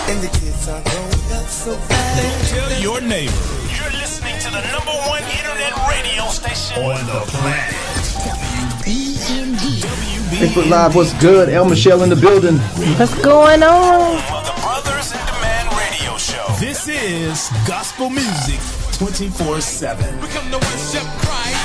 And the kids are growing up so fast. Tell your neighbor. You're listening to the #1 internet radio station On the planet. WBND. Facebook Live, what's good? El Michelle in the building. What's going on? of the Brothers in Demand radio show. This is gospel music 24/7. We come to worship Christ.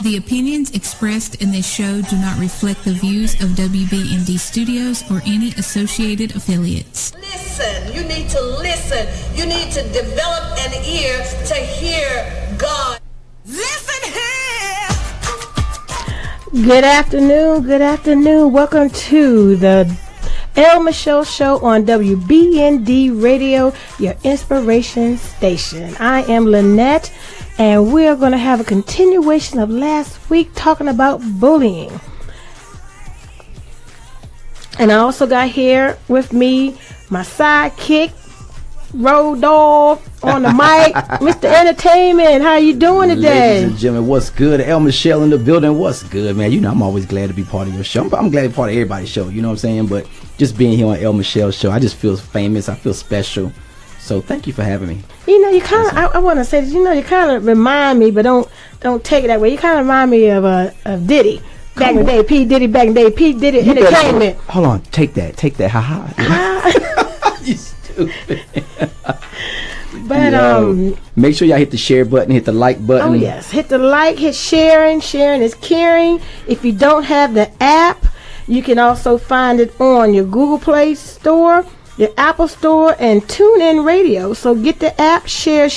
The opinions expressed in this show do not reflect the views of WBND Studios or any associated affiliates. Listen, you need to listen. You need to develop an ear to hear God. Listen here. Good afternoon. Good afternoon. Welcome to the El Michelle Show on WBND Radio, your inspiration station. I am Lynette, and we are going to have a continuation of last week talking about bullying. And I also got here with me my sidekick, Road Dog on the mic, Mr. Entertainment. How you doing today? Ladies and gentlemen, what's good? El Michelle in the building. What's good, man? You know I'm always glad to be part of your show. I'm glad to be part of everybody's show, you know what I'm saying? But just being here on El Michelle's show, I just feel famous. I feel special. So thank you for having me. You know, you kind of, I want to say this, you know, you kind of remind me, but don't take it that way. You kind of remind me of Diddy back in the day. P. Diddy back in the day. P. Diddy Entertainment. Hold on. Take that. Ha-ha. You stupid. But, make sure y'all hit the share button, hit the like button. oh yes, hit the like, hit sharing. Sharing is caring. If you don't have the app, you can also find it on your Google Play Store, your Apple Store, and TuneIn Radio. So get the app, share,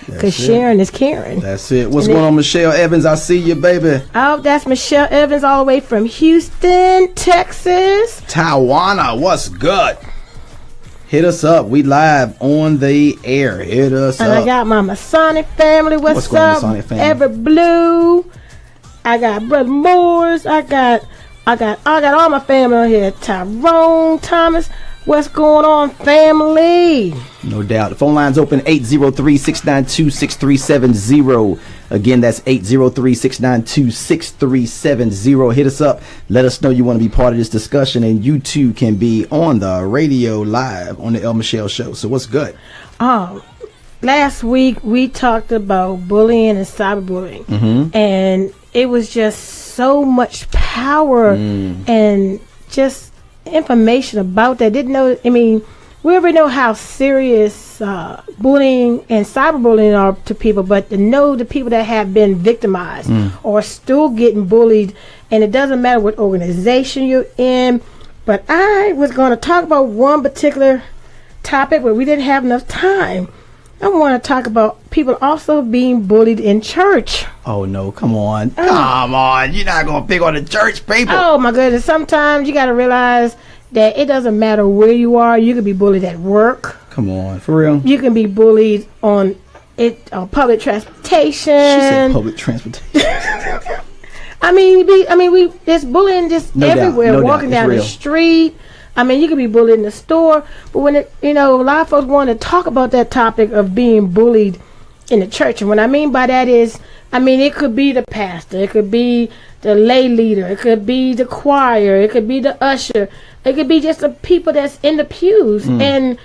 because sharing is caring. That's it. What's going on, Michelle Evans? I see you, baby. Oh, that's Michelle Evans all the way from Houston, Texas. Tawana, what's good? Hit us up. We live on the air. Hit us and up. I got my Masonic family. What's going on, up? Masonic family? Everett Blue. I got Brother Moores. I got all my family on here. Tyrone, Thomas. What's going on, family? No doubt. The phone line's open, 803-692-6370. Again, that's 803-692-6370. Hit us up. Let us know you want to be part of this discussion, and you too can be on the radio live on the El Michelle Show. So what's good? Last week we talked about bullying and cyberbullying, and it was just so much power and just information about that. Didn't know. I mean, we already know how serious bullying and cyberbullying are to people, but to know the people that have been victimized or still getting bullied, and it doesn't matter what organization you're in. But I was going to talk about one particular topic, but we didn't have enough time. I want to talk about people also being bullied in church. Oh no, come on. Come on. You're not going to pick on the church people. Oh my goodness. Sometimes you got to realize that it doesn't matter where you are. You can be bullied at work. Come on, for real. You can be bullied on public transportation. She said public transportation. There's bullying just everywhere. Walking down the street. I mean, you can be bullied in the store, but when a lot of folks want to talk about that topic of being bullied in the church, and what I mean by that is, it could be the pastor, it could be the lay leader, it could be the choir, it could be the usher, it could be just the people that's in the pews, and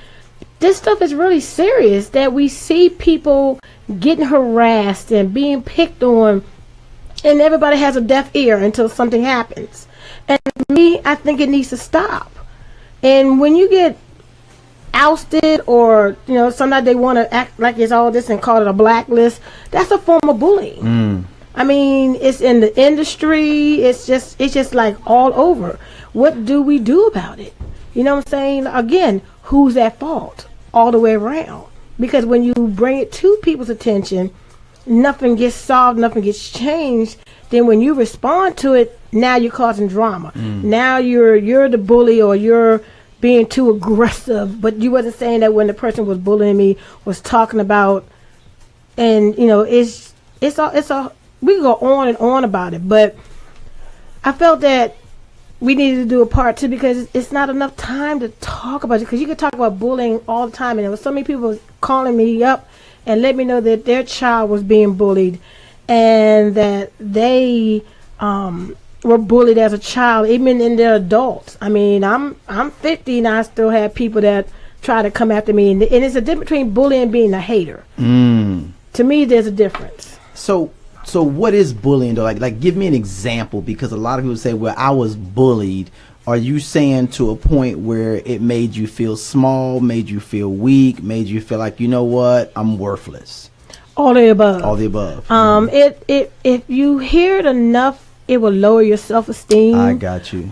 this stuff is really serious. That we see people getting harassed and being picked on, and everybody has a deaf ear until something happens. And I think it needs to stop. And when you get ousted, or sometimes they want to act like it's all this and call it a blacklist, that's a form of bullying. It's in the industry. It's just like all over. What do we do about it? You know what I'm saying? Again, who's at fault all the way around? Because when you bring it to people's attention, nothing gets solved, nothing gets changed. Then when you respond to it, now you're causing drama. Now you're the bully, or you're being too aggressive. But you wasn't saying that when the person was bullying me was talking about, and it's all we can go on and on about it. But I felt that we needed to do a part 2 because it's not enough time to talk about it. Because you could talk about bullying all the time, and there was so many people calling me up and let me know that their child was being bullied, and that they were bullied as a child, even in their adults. I mean, I'm 50 and I still have people that try to come after me, and it's a difference between bullying and being a hater. To me, there's a difference. So what is bullying though? Like give me an example, because a lot of people say, well, I was bullied. Are you saying to a point where it made you feel small, made you feel weak, made you feel like, you know what, I'm worthless? All the above. All the above. If you hear it enough, it will lower your self-esteem. I got you.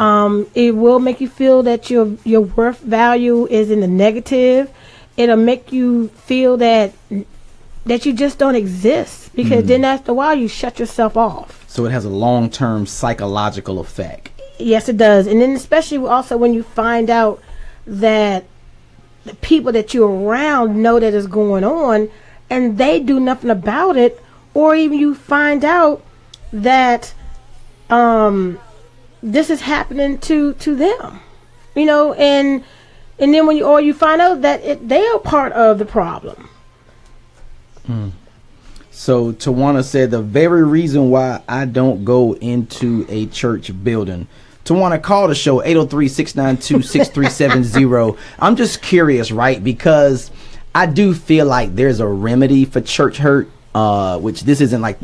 It will make you feel that your worth value is in the negative. It'll make you feel that you just don't exist, because then after a while you shut yourself off. So it has a long-term psychological effect. Yes, it does. And then especially also when you find out that the people that you're around know that it's going on and they do nothing about it, or even you find out that this is happening to them, you know, and then when you find out that they are part of the problem. So Tawana said, the very reason why I don't go into a church building. Tawana, call the show 803-692-6370. I'm just curious, right? Because I do feel like there's a remedy for church hurt, which this isn't like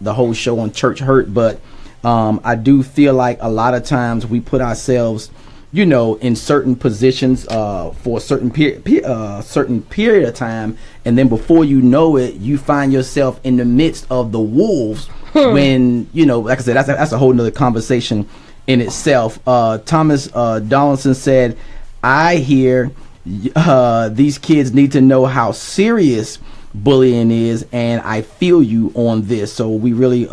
the whole show on church hurt, but I do feel like a lot of times we put ourselves, you know, in certain positions for a certain period of time, and then before you know it, you find yourself in the midst of the wolves. When, you know, like I said, that's a whole nother conversation in itself. Thomas Donaldson said, I hear these kids need to know how serious bullying is, and I feel you on this. So we really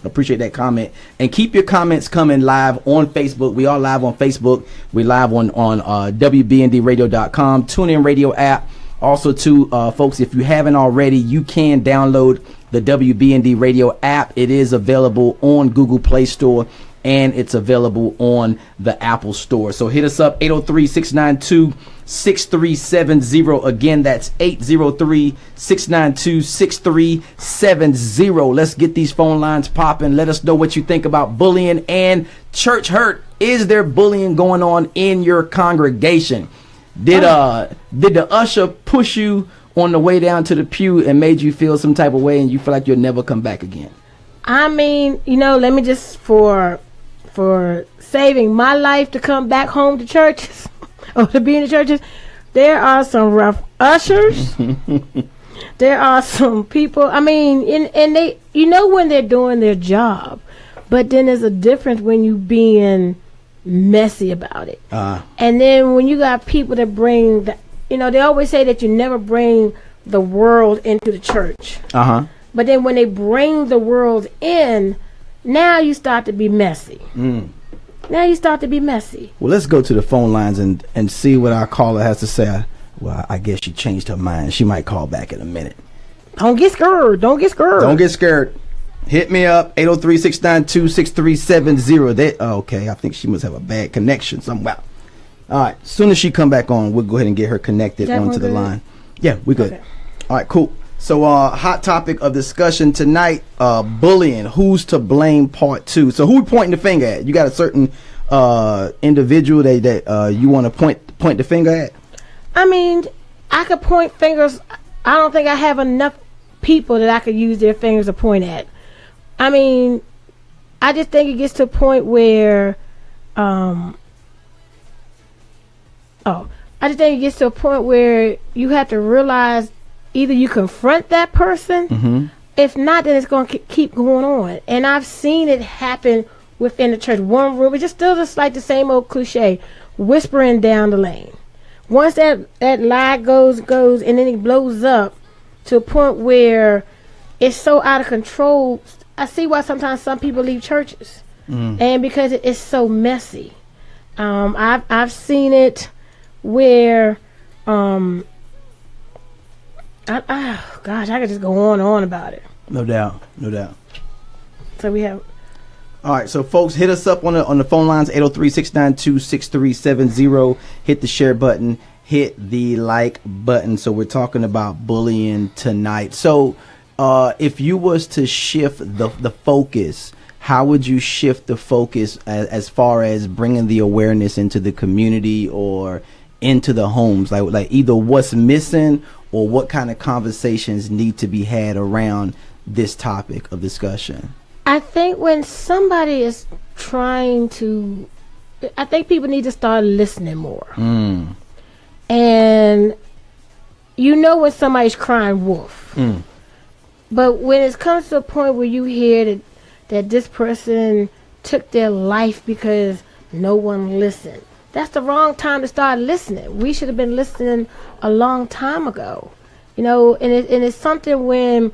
appreciate that comment, and keep your comments coming live on Facebook. We are live on Facebook. We live on WBNDradio.com, TuneIn Radio app. Also, too, folks, if you haven't already, you can download the WBND Radio app. It is available on Google Play Store, and it's available on the Apple Store. So hit us up, 803-692-6370. Again, that's 803-692-6370. Let's get these phone lines popping. Let us know what you think about bullying and church hurt. Is there bullying going on in your congregation? Did the usher push you on the way down to the pew and made you feel some type of way, and you feel like you'll never come back again? I mean, you know, let me just, for saving my life to come back home to churches or to be in the churches, there are some rough ushers. There are some people, I mean, and they, you know, when they're doing their job, but then there's a difference when you being messy about it. And then when you got people that bring the, you know, they always say that you never bring the world into the church. But then when they bring the world in, now you start to be messy. Now you start to be messy. Well, let's go to the phone lines and see what our caller has to say. Well, I guess she changed her mind. She might call back in a minute. Don't get scared. Don't get scared. Don't get scared. Hit me up, 803-692-6370. Okay, I think she must have a bad connection somewhere. All right, as soon as she come back on, we'll go ahead and get her connected onto the line. Yeah, we're good. Okay. All right, cool. So, hot topic of discussion tonight, bullying. Who's to blame, part 2. So, who we pointing the finger at? You got a certain individual that you want to point the finger at? I mean, I could point fingers. I don't think I have enough people that I could use their fingers to point at. I mean, I just think it gets to a point where, I just think it gets to a point where you have to realize either you confront that person. If not, then it's going to keep going on. And I've seen it happen within the church. One room, it's just still just like the same old cliche, whispering down the lane. Once that lie goes, and then it blows up to a point where it's so out of control. I see why sometimes some people leave churches, and because it's so messy. I've seen it where, gosh, I could just go on and on about it. No doubt. So we have. All right, so folks, hit us up on the phone lines, 803-692-6370. Hit the share button, hit the like button. So we're talking about bullying tonight. So if you was to shift the focus, how would you shift the focus as far as bringing the awareness into the community or into the homes? Like either what's missing or what kind of conversations need to be had around this topic of discussion? I think when somebody is trying to, I think people need to start listening more. And you know when somebody's crying wolf. But when it comes to a point where you hear that this person took their life because no one listened, that's the wrong time to start listening. We should have been listening a long time ago. You know, and it's something when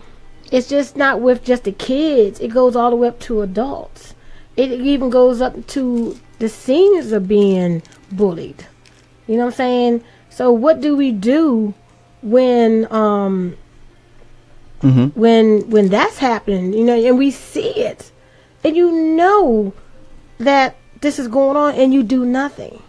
it's just not with just the kids. It goes all the way up to adults. It even goes up to the seniors are being bullied. You know what I'm saying? So what do we do when when that's happening? You know, and we see it, and you know that this is going on, and you do nothing.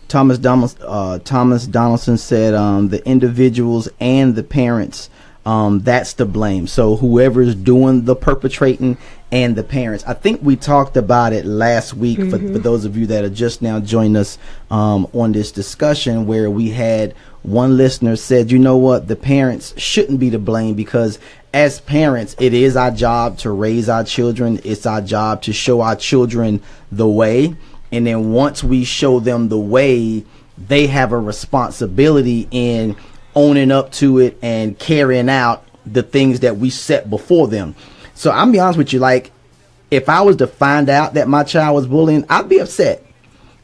Thomas Donaldson said the individuals and the parents, that's the blame. So whoever's doing the perpetrating and the parents. I think we talked about it last week for those of you that are just now joining us on this discussion, where we had one listener said, you know what, the parents shouldn't be to blame, because as parents, it is our job to raise our children. It's our job to show our children the way. And then once we show them the way, they have a responsibility in owning up to it and carrying out the things that we set before them. So I'm be honest with you, like, if I was to find out that my child was bullying, I'd be upset.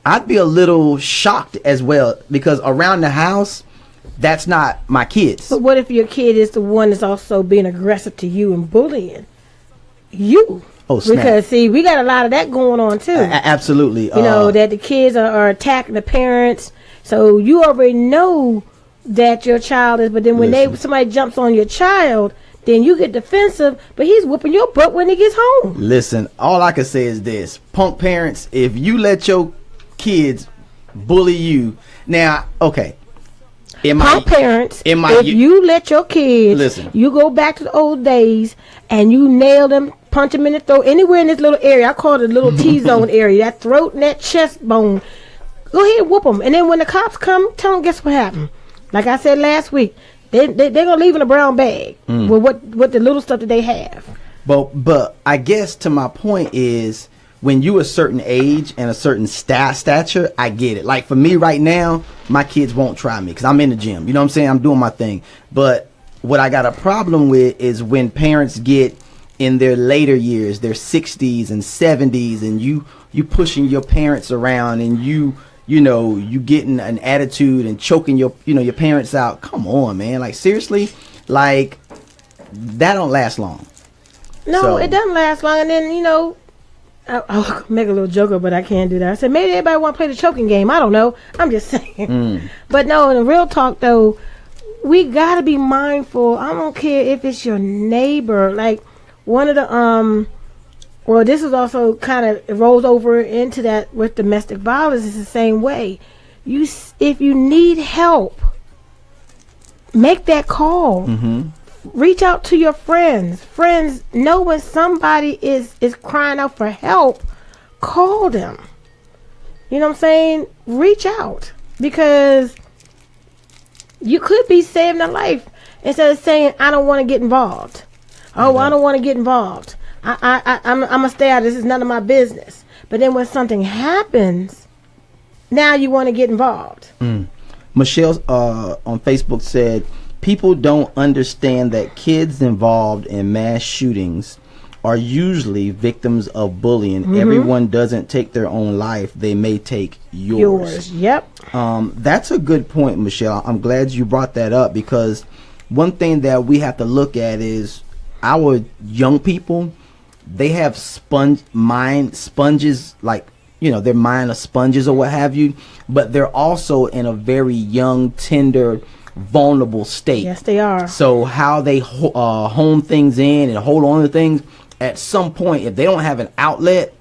I'd be a little shocked as well, because around the house, that's not my kids. But what if your kid is the one that's also being aggressive to you and bullying you? Oh, snap. Because, see, we got a lot of that going on, too. Absolutely. You know, that the kids are attacking the parents. So you already know that your child is, but then when somebody jumps on your child, then you get defensive, but he's whooping your butt when he gets home. Listen, all I can say is this. Punk parents, if you let your kids bully you, now, okay. Punk parents, if you let your kids, listen, you go back to the old days and you nail them, punch them in the throat, anywhere in this little area, I call it a little T-zone area, that throat and that chest bone, go ahead and whoop them. And then when the cops come, tell them, guess what happened? Like I said last week, they're going to leave in a brown bag with what the little stuff that they have. But I guess to my point is, when you a certain age and a certain stature, I get it. Like for me right now, my kids won't try me because I'm in the gym. You know what I'm saying? I'm doing my thing. But what I got a problem with is when parents get in their later years, their 60s and 70s, and you pushing your parents around, and you getting an attitude and choking your parents out. Come on, man. Like seriously, like that don't last long. No, it doesn't last long. And then, I'll make a little joke, but I can't do that. I said, maybe everybody want to play the choking game. I don't know. I'm just saying. But no, in the real talk, though, we got to be mindful. I don't care if it's your neighbor. Like, one of the, well, this is also kind of, it rolls over into that with domestic violence. It's the same way. If you need help, make that call. Reach out to your friends. Friends, know when somebody is crying out for help, call them. You know what I'm saying? Reach out, because you could be saving their life instead of saying, I don't want to get involved. Oh, I don't want to get involved. I'm going to stay out. This is none of my business. But then when something happens, now you want to get involved. Michelle on Facebook said, people don't understand that kids involved in mass shootings are usually victims of bullying. Everyone doesn't take their own life. They may take yours. Yep. That's a good point, Michelle. I'm glad you brought that up, because one thing that we have to look at is our young people, they have sponges, like, their mind are sponges or what have you, but they're also in a very young, tender, vulnerable state. Yes, they are. So how they hone things in and hold on to things, at some point, if they don't have an outlet,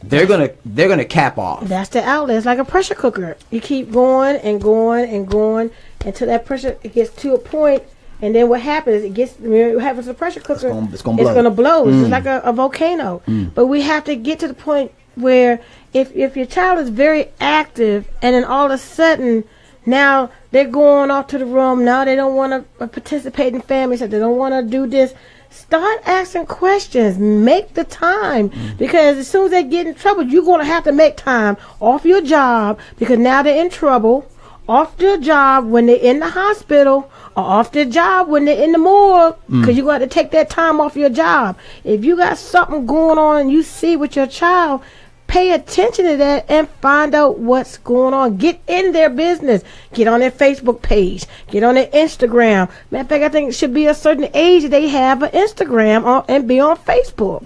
they're gonna cap off. That's the outlet. It's like a pressure cooker. You keep going and going and going until that pressure, it gets to a point And then what happens? It gets, what happens to the pressure cooker? It's going to blow. It's just like a volcano. But we have to get to the point where if your child is very active and then all of a sudden now they're going off to the room, now they don't want to participate in family stuff, they don't want to do this, start asking questions. Make the time. Because as soon as they get in trouble, you're going to have to make time off your job, because now they're in trouble, off their job when they're in the hospital, or off their job when they're in the morgue, because you got to take that time off your job. If you got something going on and you see with your child, pay attention to that and find out what's going on. Get in their business. Get on their Facebook page. Get on their Instagram. Matter of fact, I think it should be a certain age that they have an Instagram and be on Facebook.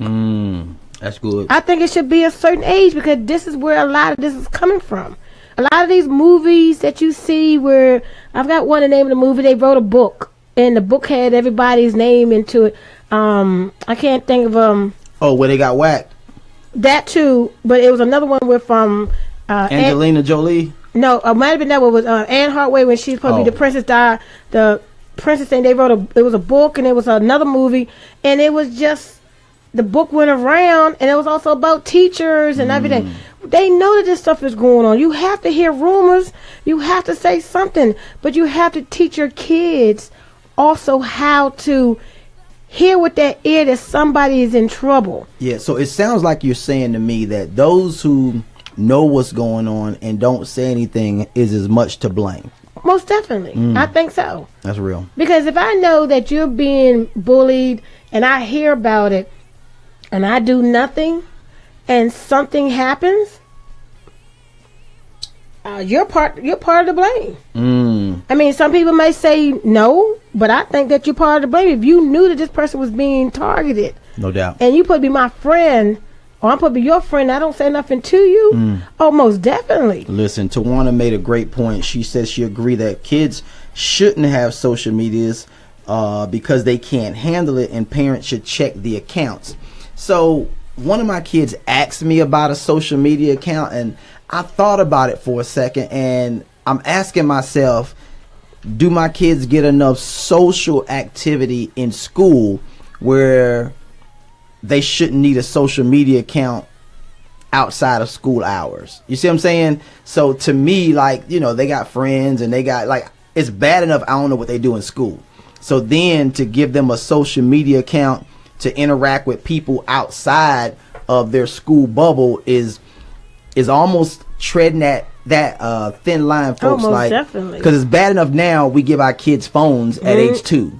That's good. I think it should be a certain age, because this is where a lot of this is coming from. A lot of these movies that you see where, I've got one, the name of the movie, they wrote a book, and the book had everybody's name into it. I can't think of where they got whacked. That too, but it was another one with Angelina Jolie. No, it might have been that one with Anne Hathaway, when she's supposed to be the princess died. The princess thing, it was a book, and it was another movie, and it was just, the book went around, and it was also about teachers and everything. They know that this stuff is going on. You have to hear rumors. You have to say something, but you have to teach your kids also how to hear with their ear that somebody is in trouble. Yeah, so it sounds like you're saying to me that those who know what's going on and don't say anything is as much to blame. Most definitely. I think so. That's real. Because if I know that you're being bullied and I hear about it and I do nothing and something happens, you're part of the blame. I mean, some people may say no, but I think that you're part of the blame. If you knew that this person was being targeted, no doubt, and you supposed to be my friend, or I'm supposed to be your friend, I don't say nothing to you. Oh, most definitely. Listen, Tawana made a great point. She says she agreed that kids shouldn't have social medias because they can't handle it, and parents should check the accounts. So one of my kids asked me about a social media account, and I thought about it for a second, and I'm asking myself, do my kids get enough social activity in school where they shouldn't need a social media account outside of school hours? You see what I'm saying? So to me, like, you know, they got friends and they got, like, it's bad enough I don't know what they do in school. So then to give them a social media account to interact with people outside of their school bubble is almost treading that thin line, folks. Almost like, definitely. Because it's bad enough now we give our kids phones at age 2.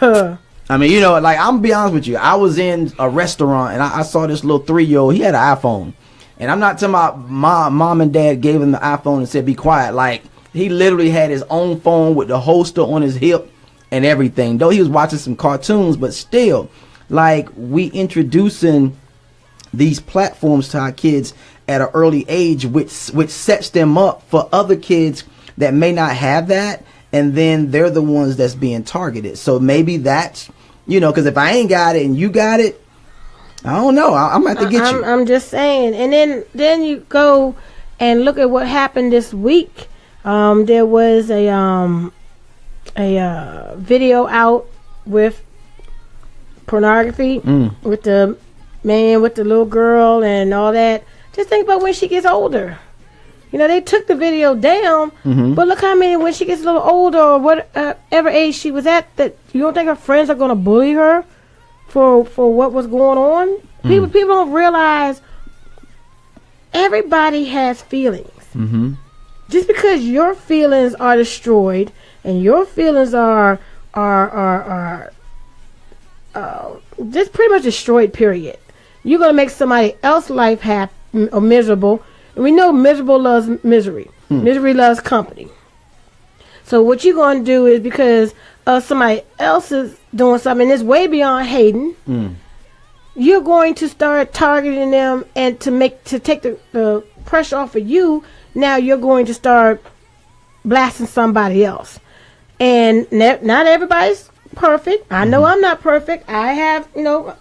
I mean, you know, like, I'm gonna be honest with you. I was in a restaurant and I saw this little 3-year-old. He had an iPhone, and I'm not talking about mom and dad gave him the iPhone and said be quiet. Like, he literally had his own phone with the holster on his hip and everything. Though he was watching some cartoons, but still, like, we introducing these platforms to our kids at an early age, which sets them up for other kids that may not have that, and then they're the ones that's being targeted. So maybe that's, you know, because if I ain't got it and you got it, I don't know. I'm gonna have to get you. I'm just saying. And then you go and look at what happened this week. There was a video out with pornography with the man with the little girl and all that. Just think about when she gets older. You know, they took the video down, but look how many, when she gets a little older or whatever age she was at, that you don't think her friends are going to bully her for what was going on? People don't realize everybody has feelings. Just because your feelings are destroyed and your feelings are just pretty much destroyed, period, you're going to make somebody else's life happy or miserable. And we know miserable loves misery. Misery loves company. So what you're going to do is, because somebody else is doing something that's way beyond hating, you're going to start targeting them, and to take the pressure off of you, now you're going to start blasting somebody else. And not everybody's perfect. I know I'm not perfect. I have, you know,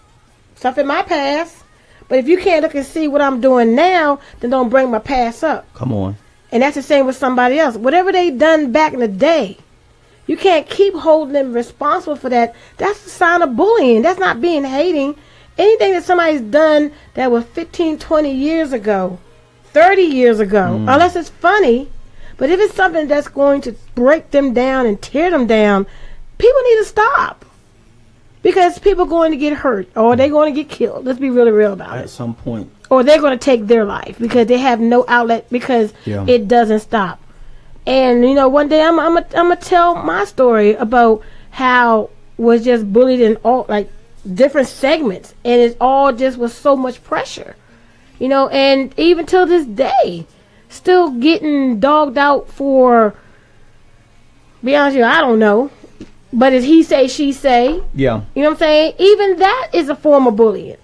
stuff in my past. But if you can't look and see what I'm doing now, then don't bring my past up. Come on. And that's the same with somebody else. Whatever they done back in the day, You can't keep holding them responsible for that. That's a sign of bullying. That's not being hating. Anything that somebody's done that was 15, 20 years ago, 30 years ago, unless it's funny, but if it's something that's going to break them down and tear them down, people need to stop. Because people are going to get hurt, or they're going to get killed. Let's be really real about it. At some point. Or they're going to take their life because they have no outlet, because it doesn't stop. And, you know, one day I'm gonna tell my story about how was just bullied in all, like, different segments. And it all just was so much pressure. You know, and even till this day, still getting dogged out for, be honest with you, I don't know. But it's he say, she say. Yeah. You know what I'm saying? Even that is a form of bullying.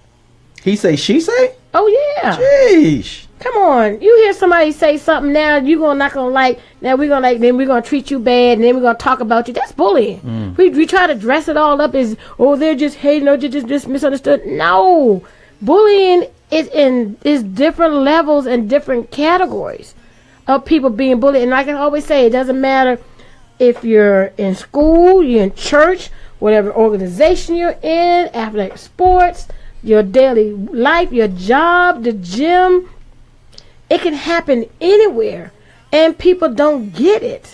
He say, she say? Oh, yeah. Jeez. Come on. You hear somebody say something now, you're not going to like, now we're going to like, then we're going to treat you bad, and then we're going to talk about you. That's bullying. We try to dress it all up as, oh, they're just hating, or just misunderstood. No. Bullying is different levels and different categories of people being bullied. And like I always say, it doesn't matter if you're in school, you're in church, whatever organization you're in, athletic sports, your daily life, your job, the gym, it can happen anywhere, and people don't get it.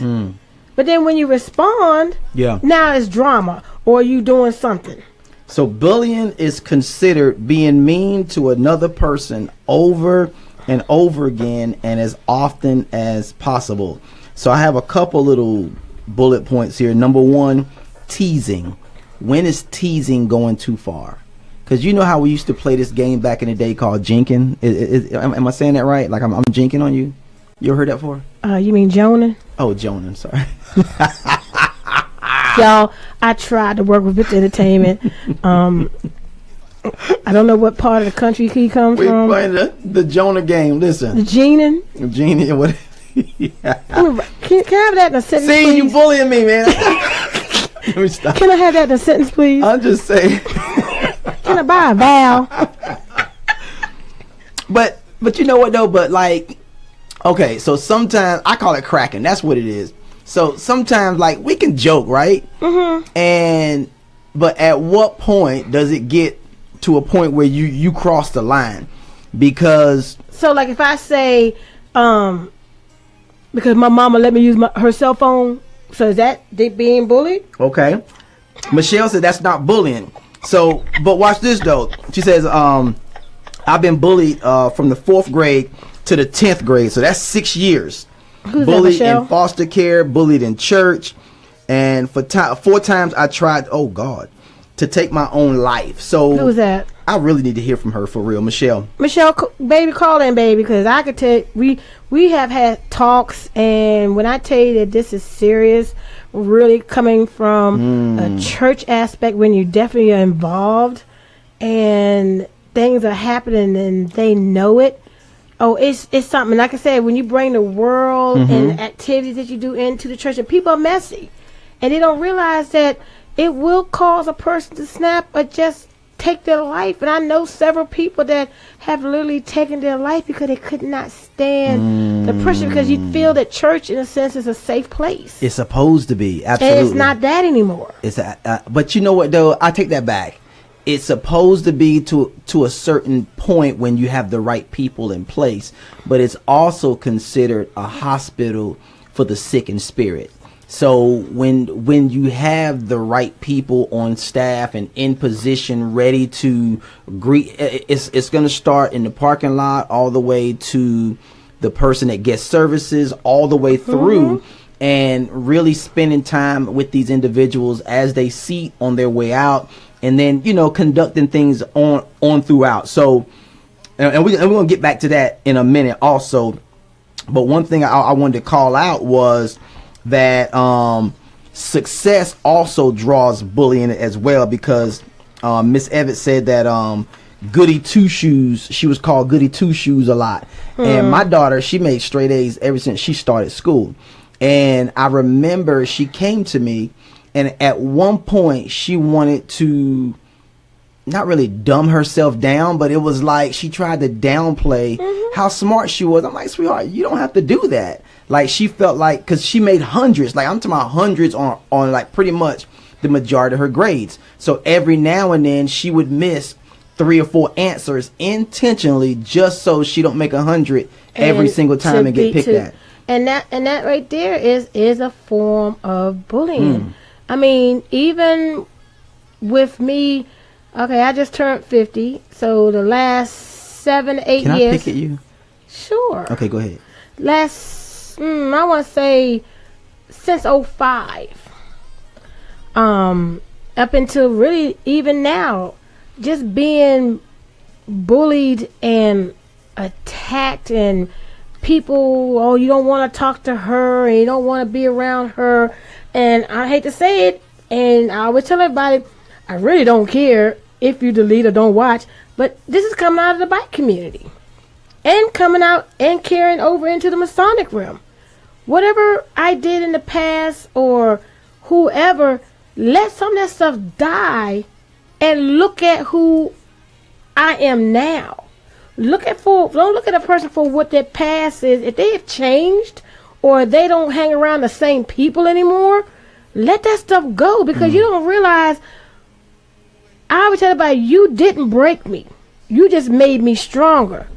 But then when you respond, now it's drama, or you doing something. So bullying is considered being mean to another person over and over again, and as often as possible. So I have a couple little bullet points here. Number one, teasing. When is teasing going too far? Because you know how we used to play this game back in the day called jinking? Am I saying that right? Like I'm jinking on you? You ever heard that before? You mean Jonan? Oh, Jonan, sorry. Y'all, I tried to work with Bit Entertainment. I don't know what part of the country he comes from. We're playing the Jonah game. Listen. The Genin? The Genin, what? Yeah. Can I have that in a sentence, See, please? you bullying me, man. Let me stop. Can I have that in a sentence, please? I'm just saying. Can I buy a vowel? But you know what though? But like, okay, so sometimes I call it cracking. That's what it is. So sometimes like we can joke, right? But at what point does it get to a point where you cross the line? Because so like if I say, because my mama let me use her cell phone, so is that they being bullied? Okay. Michelle said that's not bullying. So, but watch this though. She says, I've been bullied from the 4th grade to the 10th grade. So that's 6 years. Who's bullied that, in foster care, bullied in church. And for 4 times I tried, to take my own life. So who's that? I really need to hear from her for real. Michelle, baby, call in, baby, because I could tell we have had talks, and when I tell you that this is serious, really coming from a church aspect, when you definitely are involved and things are happening and they know it. Oh, it's something. Like I said, when you bring the world and activities that you do into the church, and people are messy, and they don't realize that it will cause a person to snap or just take their life. And I know several people that have literally taken their life because they could not stand the pressure, because you feel that church in a sense is a safe place. It's supposed to be. Absolutely. And it's not that anymore. It's but you know what though, I take that back. It's supposed to be to a certain point when you have the right people in place, but it's also considered a hospital for the sick in spirit. So when you have the right people on staff and in position, ready to greet, it's going to start in the parking lot all the way to the person that gets services, all the way through, and really spending time with these individuals as they seat on their way out, and then conducting things on throughout. So, and we're going to get back to that in a minute also. But one thing I wanted to call out was that success also draws bullying as well, because Miss Evans said that Goody Two Shoes, she was called Goody Two Shoes a lot. And my daughter, she made straight A's ever since she started school. And I remember she came to me, and at one point she wanted to not really dumb herself down, but it was like she tried to downplay how smart she was. I'm like, sweetheart, you don't have to do that. Like she felt like, because she made hundreds, like I'm talking about hundreds on like pretty much the majority of her grades. So every now and then she would miss 3 or 4 answers intentionally just so she don't make 100 every single time and get picked at. And that right there is a form of bullying. I mean, even with me, okay, I just turned 50, so the last 7, 8 years. Can I pick at you? Sure. Okay, go ahead. I want to say since 05, up until really even now, just being bullied and attacked, and people, oh, you don't want to talk to her and you don't want to be around her, and I hate to say it, and I always tell everybody, I really don't care if you delete or don't watch, but this is coming out of the bike community and coming out and carrying over into the Masonic realm. Whatever I did in the past or whoever, let some of that stuff die and look at who I am now. Don't look at a person for what their past is. If they have changed or they don't hang around the same people anymore, let that stuff go, because you don't realize, I would tell everybody, you didn't break me. You just made me stronger.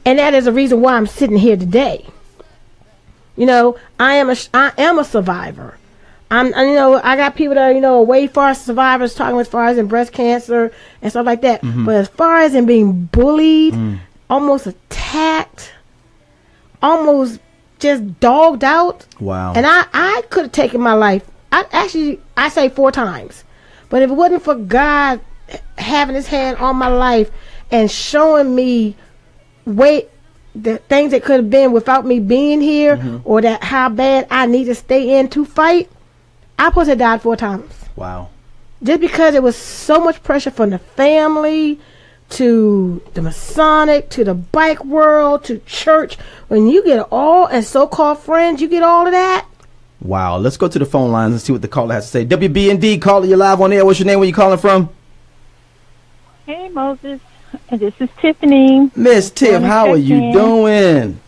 And that is the reason why I'm sitting here today. You know, I am a survivor. I got people that are, way far survivors, talking as far as in breast cancer and stuff like that. But as far as in being bullied, almost attacked, almost just dogged out. Wow. And I could have taken my life. I say 4 times. But if it wasn't for God having his hand on my life and showing me the things that could have been without me being here, or that how bad I need to stay in to fight, I supposed to have died 4 times. Wow. Just because it was so much pressure from the family to the Masonic to the bike world to church. When you get all, and so-called friends, you get all of that. Wow. Let's go to the phone lines and see what the caller has to say. WBND, caller, you live on air. What's your name? Where you calling from? Hey, Moses. This is Tiffany. Miss Tiff, how are you doing?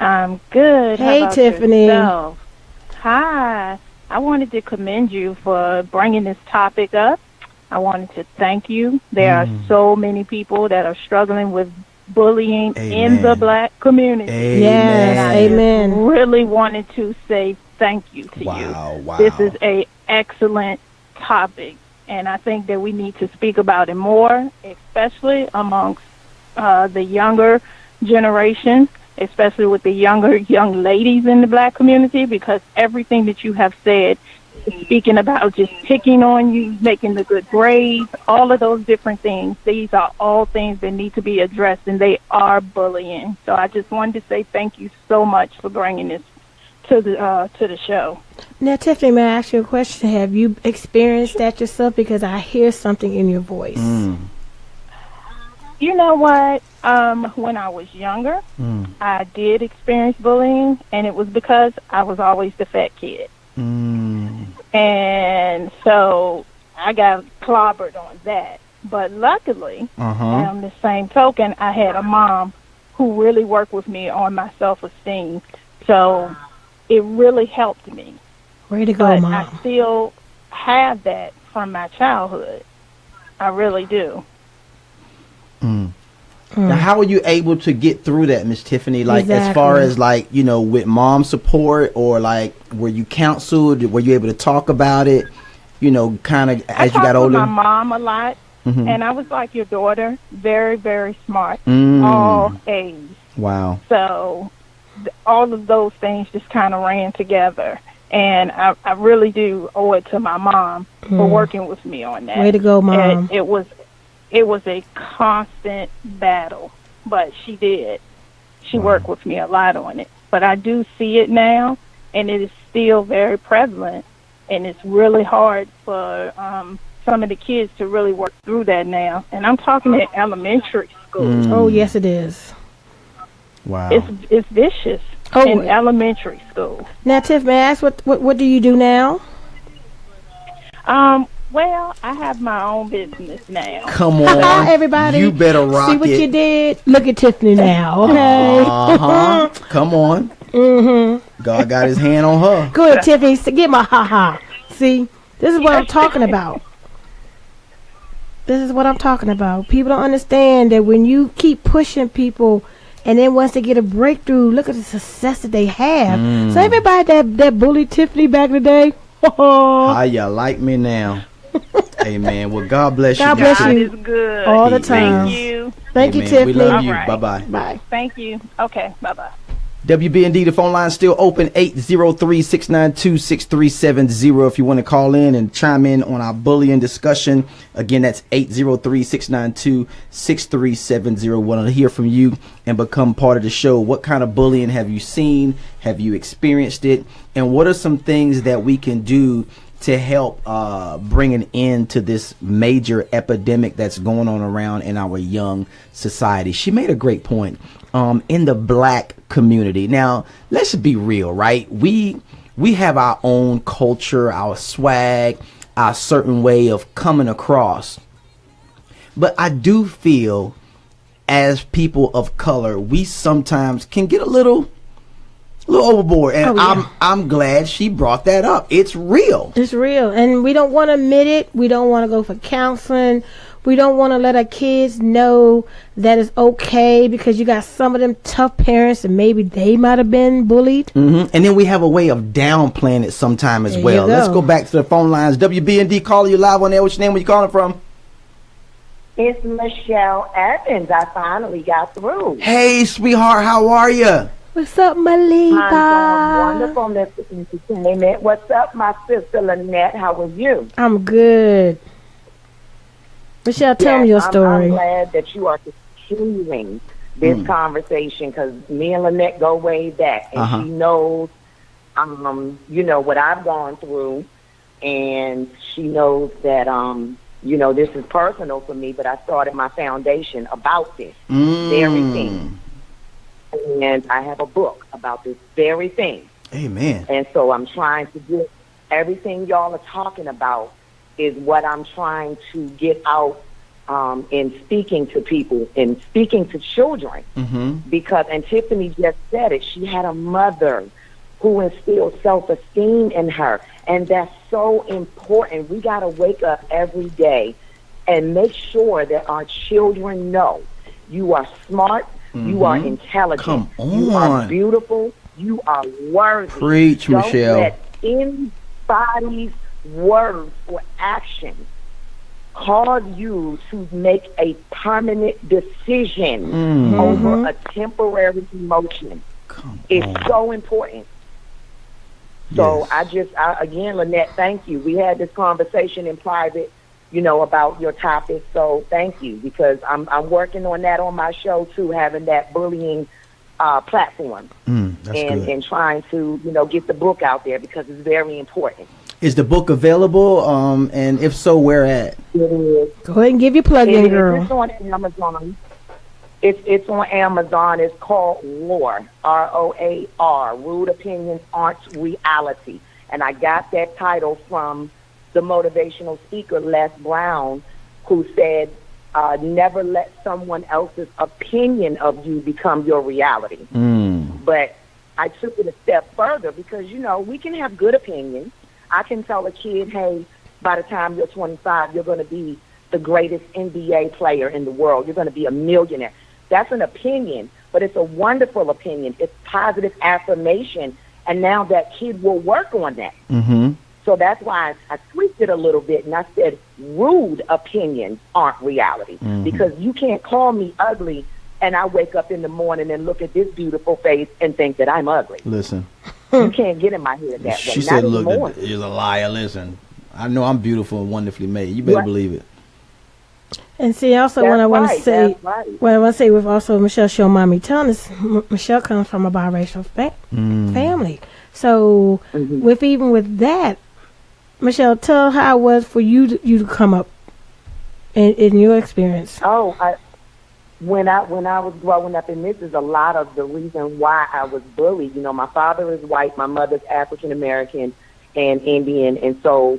I'm good. Hey, how about Tiffany. Yourself? Hi. I wanted to commend you for bringing this topic up. I wanted to thank you. There are so many people that are struggling with bullying in the black community. Amen. Yes, amen. I really wanted to say thank you to you. Wow. This is a excellent topic, and I think that we need to speak about it more, especially amongst the younger generation, especially with the young ladies in the black community, because everything that you have said, speaking about just picking on you, making the good grades, all of those different things, these are all things that need to be addressed, and they are bullying. So I just wanted to say thank you so much for bringing this to the show. Now, Tiffany, may I ask you a question? Have you experienced that yourself? Because I hear something in your voice. You know what? When I was younger, I did experience bullying, and it was because I was always the fat kid. And so I got clobbered on that. But luckily, on the same token, I had a mom who really worked with me on my self-esteem. So it really helped me. Way to go, but Mom. I still have that from my childhood. I really do. Now, how were you able to get through that, Miss Tiffany? Like, Exactly. as far as, like, with mom support, or, like, were you counseled? Were you able to talk about it, kind of as you got older? I talked with my mom a lot, and I was like your daughter, very, very smart, all A's. Wow. So all of those things just kind of ran together. And I really do owe it to my mom for working with me on that. Way to go, Mom. And it was a constant battle, but she did. She worked with me a lot on it. But I do see it now, and it is still very prevalent, and it's really hard for some of the kids to really work through that now. And I'm talking at elementary school. Oh, yes, it is. Wow. It's vicious in elementary school. Now, Tiff, may I ask, what do you do now? Well, I have my own business now. Come on, everybody. You better rock it. See what you did? Look at Tiffany now, okay? Come on. Mm-hmm. God got his hand on her. Go ahead, Tiffany. Get my ha-ha. See, this is what I'm talking about. This is what I'm talking about. People don't understand that when you keep pushing people, and then once they get a breakthrough, look at the success that they have. So everybody that bullied Tiffany back in the day. How you like me now? Amen. Well, God bless you. God bless God you. is good. All the time. Thank you. Thank you, Amen. Tiffany. We love you. All right. Bye-bye. Bye. Thank you. Okay, bye-bye. WBND, the phone line's still open, 803-692-6370 if you want to call in and chime in on our bullying discussion. Again, that's 803-692-6370. Want to hear from you and become part of the show. What kind of bullying have you seen? Have you experienced it? And what are some things that we can do to help bring an end to this major epidemic that's going on around in our young society? She made a great point. In the black community. Now, let's be real, right? We have our own culture, our swag, our certain way of coming across. But I do feel as people of color, we sometimes can get a little overboard. And I'm glad she brought that up. It's real. It's real. And we don't want to admit it. We don't want to go for counseling. We don't want to let our kids know that it's okay, because you got some of them tough parents and maybe they might have been bullied. And then we have a way of downplaying it sometime as well. Let's go back to the phone lines. WBND, caller, you live on there. What's your name? Where you calling from? It's Michelle Evans. I finally got through. Hey, sweetheart, how are you? What's up, Malika? I'm doing wonderful, Mr. Entertainment. What's up, my sister Lynette? How are you? I'm good. Michelle, tell me your story. I'm glad that you are continuing this conversation, because me and Lynette go way back, and she knows, what I've gone through, and she knows that, this is personal for me, but I started my foundation about this very thing. And I have a book about this very thing. Amen. And so I'm trying to get everything y'all are talking about is what I'm trying to get out in speaking to people and speaking to children. Because, and Tiffany just said it, she had a mother who instilled self-esteem in her. And that's so important. We got to wake up every day and make sure that our children know you are smart, you are intelligent, Come on. you are beautiful, you are worthy. Preach, Don't Michelle. let anybody's words or actions cause you to make a permanent decision over a temporary emotion. It's so important. So again, Lynette, thank you. We had this conversation in private, about your topic. So thank you, because I'm working on that on my show too, having that bullying platform and trying to, get the book out there, because it's very important. Is the book available? And if so, where at? It is. Go ahead and give your plug in, girl. It's on Amazon. It's on Amazon. It's called ROAR, ROAR. Rude Opinions Aren't Reality. And I got that title from the motivational speaker, Les Brown, who said, never let someone else's opinion of you become your reality. But I took it a step further, because, we can have good opinions. I can tell a kid, hey, by the time you're 25, you're going to be the greatest NBA player in the world. You're going to be a millionaire. That's an opinion, but it's a wonderful opinion. It's positive affirmation, and now that kid will work on that. So that's why I tweaked it a little bit, and I said rude opinions aren't reality, because you can't call me ugly and I wake up in the morning and look at this beautiful face and think that I'm ugly. Listen. You can't get in my head that way. She said, look, you're a liar. Listen, I know I'm beautiful and wonderfully made. You better believe it. And see, also what I want to say, what I want to say with also Michelle, she'll mind me telling us, Michelle comes from a biracial family. So with that, Michelle, tell how it was for you to come up in your experience. When I was growing up, and this is a lot of the reason why I was bullied. My father is white, my mother's African American and Indian, and so,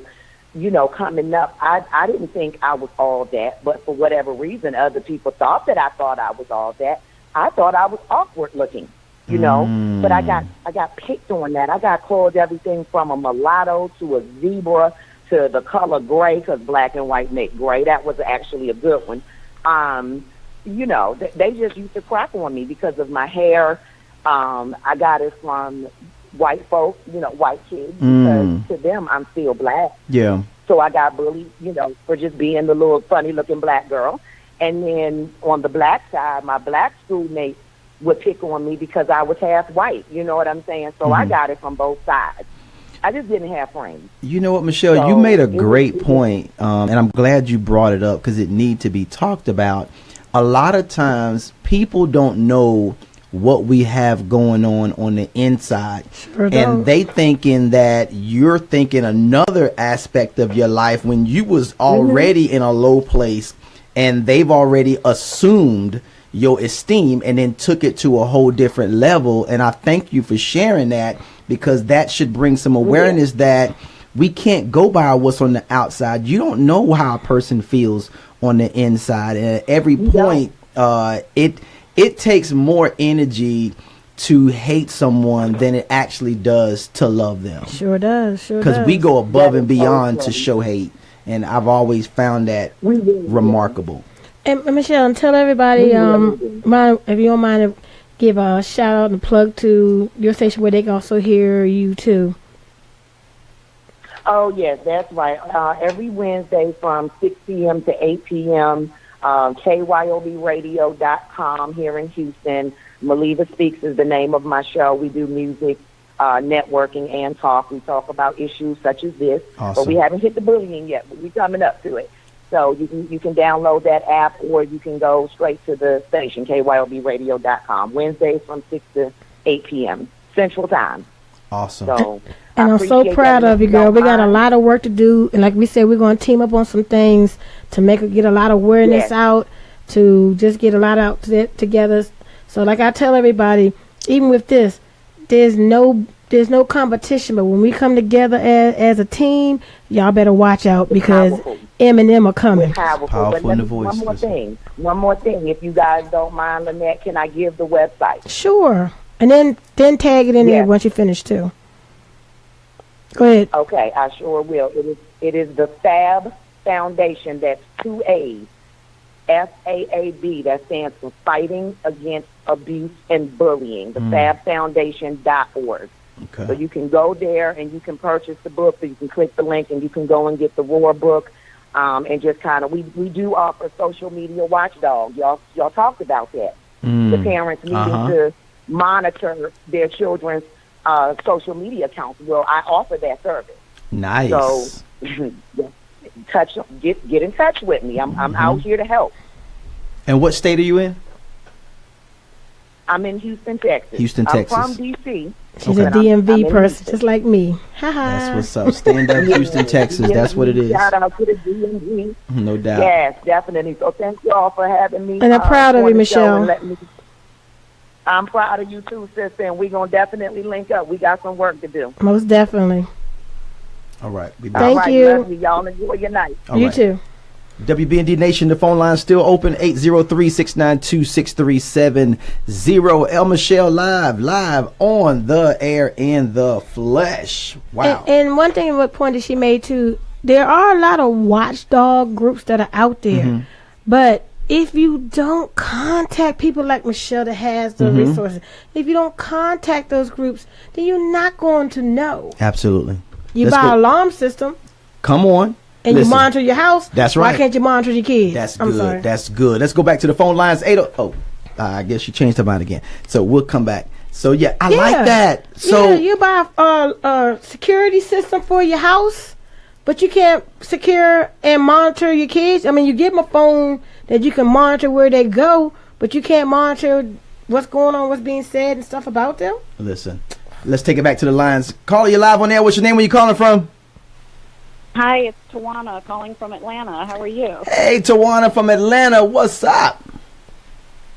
coming up, I didn't think I was all that, but for whatever reason, other people thought that I thought I was all that. I thought I was awkward looking. you know. But I got picked on that. I got called everything from a mulatto to a zebra to the color gray, because black and white make gray. That was actually a good one. You know, they just used to crack on me because of my hair. I got it from white folk, you know, white kids, because to them I'm still black. Yeah. So I got bullied, you know, for just being the little funny-looking black girl. And then on the black side, my black schoolmates would pick on me because I was half white. You know what I'm saying? So I got it from both sides. I just didn't have friends. You know what, Michelle? So you made a great point, and I'm glad you brought it up because it needs to be talked about. A lot of times, people don't know what we have going on the inside, and they thinking that you're thinking another aspect of your life when you was already in a low place, and they've already assumed your esteem and then took it to a whole different level. And I thank you for sharing that, because that should bring some awareness that we can't go by what's on the outside. You don't know how a person feels on the inside, and at every point it takes more energy to hate someone than it actually does to love them. Sure does. Because we go above and beyond to show hate, and I've always found that remarkable. And Michelle, tell everybody, if you don't mind, to give a shout out and plug to your station where they can also hear you too. Oh yes, that's right. Every Wednesday from 6 p.m. to 8 p.m. KYOBradio.com here in Houston. Maliva Speaks is the name of my show. We do music, networking, and talk. We talk about issues such as this. Awesome. But we haven't hit the bullying yet, but we're coming up to it. So you can download that app, or you can go straight to the station, KYOBradio.com, Wednesdays from 6 to 8 p.m. Central Time. Awesome. So, and I'm so proud of you, girl. We got a lot of work to do, and like we said, we're going to team up on some things to get a lot of awareness out, to just get a lot out together. So, like I tell everybody, even with this, there's no competition. But when we come together as a team, y'all better watch out, because Eminem are coming. Powerful in the voice. One more thing. If you guys don't mind, Lynette, can I give the website? Sure. And then tag it in there once you finish too. Go ahead. Okay, I sure will. It is the FAB Foundation. That's 2 A's. FAAB. That stands for Fighting Against Abuse and Bullying. The FABFoundation.org. Okay. So you can go there and you can purchase the book. So you can click the link and you can go and get the Roar book. And just kind of, we do offer social media watchdog. Y'all talked about that. The parents needing to monitor their children's social media accounts. Well, I offer that service. Nice. So get in touch with me. I'm out here to help. And what state are you in? I'm in Houston, Texas. Houston, Texas. I'm from D.C. She's a DMV person, just like me. That's what's up. Stand up, Houston, Texas. That's what it is. Shout out to the DMV. No doubt. Yes, definitely. So thank you all for having me. And I'm proud of you, Michelle. I'm proud of you too, sister, and we're going to definitely link up. We got some work to do. Most definitely. All right. Thank you. Love you. Y'all enjoy your night. You too. WBND Nation, the phone line's still open, 803-692-6370. El Michelle live on the air in the flesh. Wow. And one thing, what point that she made too, there are a lot of watchdog groups that are out there, but if you don't contact people like Michelle that has the resources, if you don't contact those groups, then you're not going to know. Absolutely. You buy an alarm system. Come on. And you monitor your house. That's right. Why can't you monitor your kids? That's good. Sorry. That's good. Let's go back to the phone lines. I guess she changed her mind again. So we'll come back. So I like that. So you buy a security system for your house, but you can't secure and monitor your kids. I mean, you give them a phone that you can monitor where they go, but you can't monitor what's going on, what's being said and stuff about them. Listen, let's take it back to the lines. Caller, you live on air. What's your name? Where you calling from? Hi, it's Tawana calling from Atlanta. How are you? Hey, Tawana from Atlanta. What's up?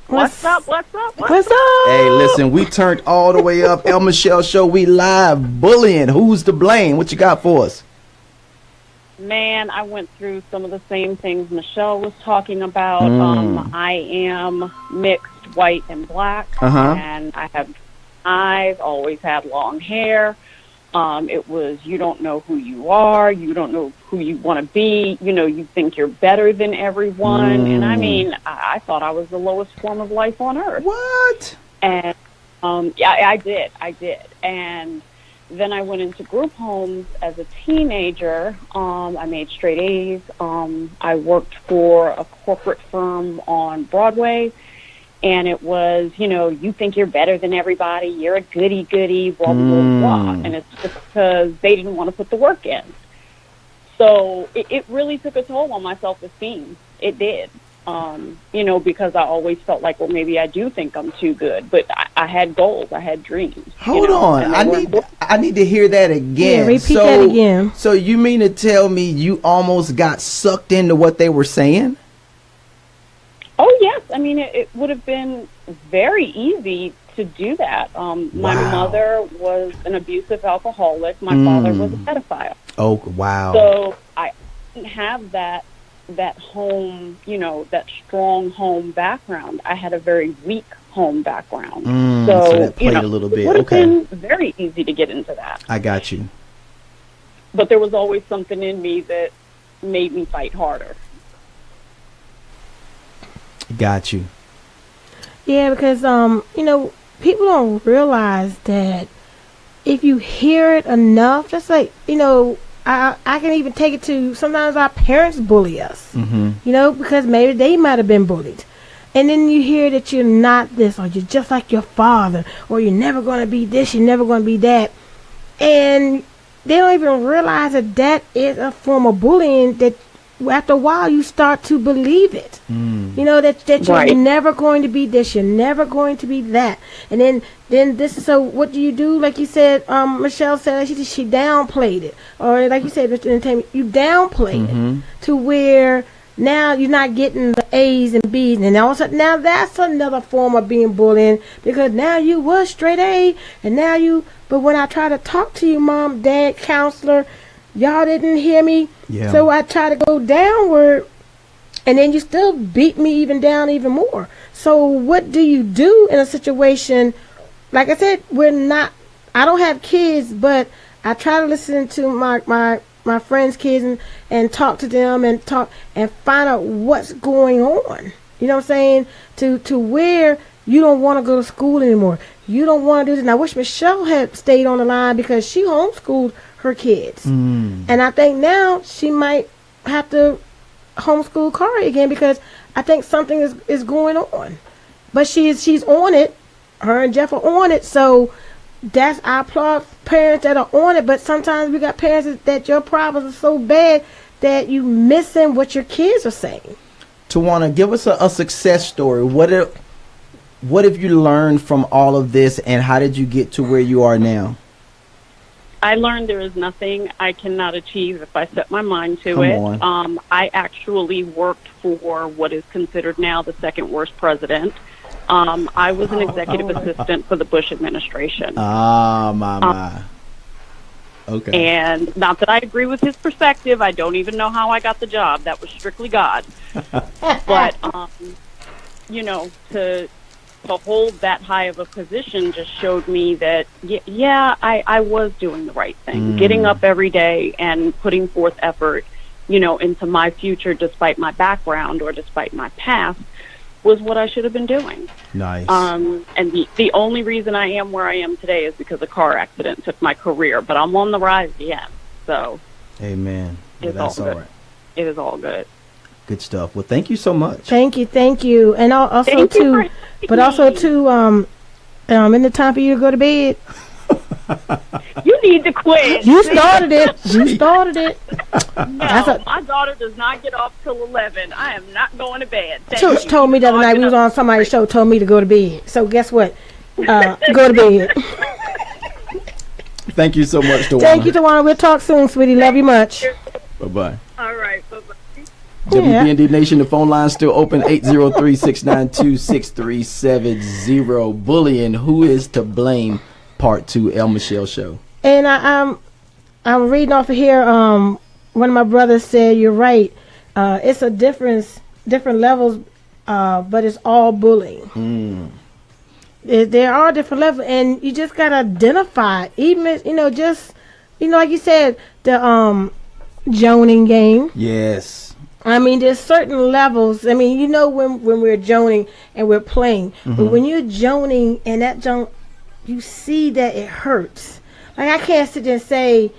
What's up? Hey, listen, we turned all the way up. El Michelle Show, we live bullying. Who's to blame? What you got for us? Man, I went through some of the same things Michelle was talking about. I am mixed white and black, and I have eyes, always had long hair. It was, you don't know who you are, you don't know who you want to be, you think you're better than everyone. And I mean, I thought I was the lowest form of life on earth. What? And yeah, I did. And then I went into group homes as a teenager. I made straight A's. I worked for a corporate firm on Broadway. And it was, you think you're better than everybody. You're a goody, blah, blah, blah. And it's just because they didn't want to put the work in. So it really took a toll on my self-esteem. It did. Because I always felt like, well, maybe I do think I'm too good. But I had goals. I had dreams. Hold on. I need to hear that again. Yeah, repeat that again. So you mean to tell me you almost got sucked into what they were saying? Oh, yes. I mean, it would have been very easy to do that. My mother was an abusive alcoholic. My father was a pedophile. Oh, wow. So I didn't have that home, that strong home background. I had a very weak home background. So that played a little bit. It would have been very easy to get into that. I got you. But there was always something in me that made me fight harder. Got you. Yeah, because people don't realize that if you hear it enough, just like I can even take it to sometimes our parents bully us. Because maybe they might have been bullied, and then you hear that you're not this, or you're just like your father, or you're never going to be this, you're never going to be that, and they don't even realize that is a form of bullying that. After a while, you start to believe it. That you're never going to be this, you're never going to be that. And then this is, so what do you do? Like you said, Michelle said she downplayed it. Or like you said, Mr. Entertainment, you downplayed it to where now you're not getting the A's and B's. And all of a sudden, now that's another form of being bullying, because now you was straight A, and now you, but when I try to talk to you, mom, dad, counselor, y'all didn't hear me. Yeah. So I try to go downward, and then you still beat me even down even more. So what do you do in a situation? Like I said, I don't have kids, but I try to listen to my friends' kids and talk to them and find out what's going on. You know what I'm saying? To where you don't want to go to school anymore. You don't want to do this. And I wish Michelle had stayed on the line, because she homeschooled her kids. And I think now she might have to homeschool Kari again, because I think something is going on. But she's on it. Her and Jeff are on it. So I applaud parents that are on it. But sometimes we got parents that your problems are so bad that you missing what your kids are saying. Tawana, give us a success story. What have you learned from all of this, and how did you get to where you are now? I learned there is nothing I cannot achieve if I set my mind to it. I actually worked for what is considered now the second worst president. I was an executive assistant for the Bush administration. My. Okay. And not that I agree with his perspective. I don't even know how I got the job. That was strictly God. But, to hold that high of a position just showed me that, I was doing the right thing. Getting up every day and putting forth effort, into my future despite my background or despite my past was what I should have been doing. Nice. And the only reason I am where I am today is because a car accident took my career, but I'm on the rise again. So, amen. It's that's all good. Right. It is all good. Good stuff. Well, thank you so much. Thank you. And also too, but also too, in the time for you to go to bed. You need to quit. You started it. No, my daughter does not get off till 11. I am not going to bed. She told me the other night we was on somebody's show, told me to go to bed. So guess what? Go to bed. Thank you so much, Tawana. Thank you, Tawana. We'll talk soon, sweetie. Love you much. Bye-bye. All right. Bye-bye. WBND Nation, the phone line's still open, 803-692-6370. Bullying, who is to blame? Part 2, El Michelle Show. And I'm reading off of here. One of my brothers said, "You're right. It's a different levels, but it's all bullying." There are different levels, and you just gotta identify. Even just like you said, the joning game. Yes. I mean, there's certain levels. I mean, when we're joning and we're playing, but when you're joning and that you see that it hurts. Like I can't sit there and say.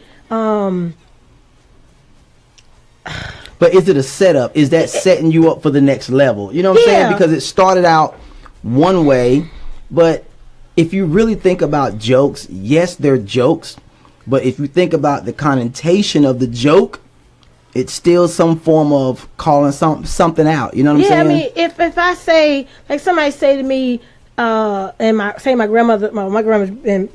But is it a setup? Is that setting you up for the next level? You know what I'm saying? Because it started out one way, but if you really think about jokes, yes, they're jokes, but if you think about the connotation of the joke, it's still some form of calling something out. You know what I'm saying? Yeah, I mean, if I say, like somebody say to me, and my grandmother, my grandma's been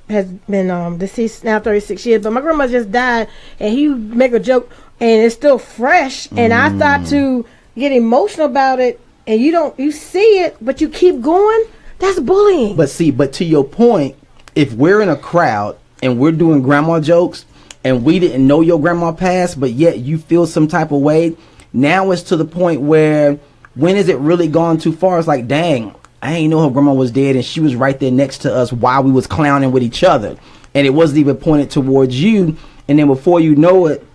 has been deceased now 36 years, but my grandma just died, and he make a joke and it's still fresh, and I start to get emotional about it, and you see it, but you keep going. That's bullying. But to your point, if we're in a crowd and we're doing grandma jokes and we didn't know your grandma passed, but yet you feel some type of way, now it's to the point where when is it really gone too far? It's like, dang, I ain't know her grandma was dead and she was right there next to us while we was clowning with each other, and it wasn't even pointed towards you, and then before you know it,